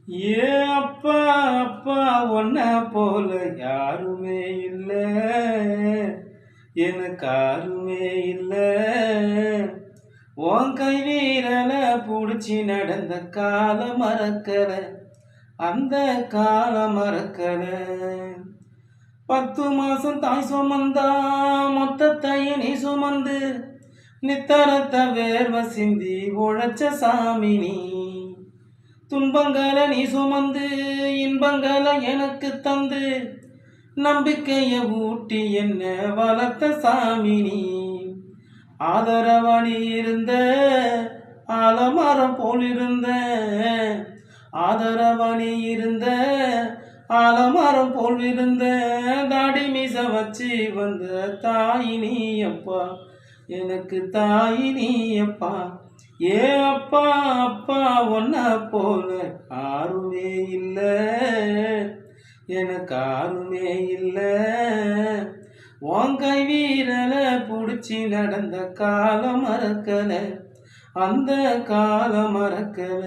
ஏ அப்பா அப்பா ஒன்ன போல யாருமே இல்ல, எனக்கு யாருமே இல்ல. உன் கை வீரல புடிச்சி நடந்த கால மறக்கல, அந்த கால மறக்கல. 10 மாசம் தாய் சுமந்தா மொத்தத்தையும் நீ சுமந்து நித்தரத்த வேர்வ சிந்தி உழைச்ச சாமி நீ. துன்பங்களை நீ சுமந்து இன்பங்களை எனக்கு தந்து நம்பிக்கைய ஊட்டி என்ன வளர்த்த சாமி நீ. ஆதரவணி இருந்த ஆலமரம் போல் இருந்த, ஆதரவணி இருந்த ஆலமரம் போல் இருந்த, தாடி மீச வச்சு வந்த தாய் நீ அப்பா, எனக்கு தாய் நீ அப்பா. ஏ அப்பா அப்பா ஒன்ன போல யாருமே இல்ல, எனக்கு யாருமே இல்ல. உன் கை வீரல புடிச்சி நடந்த காலம் மறக்கல, அந்த காலம் மறக்கல.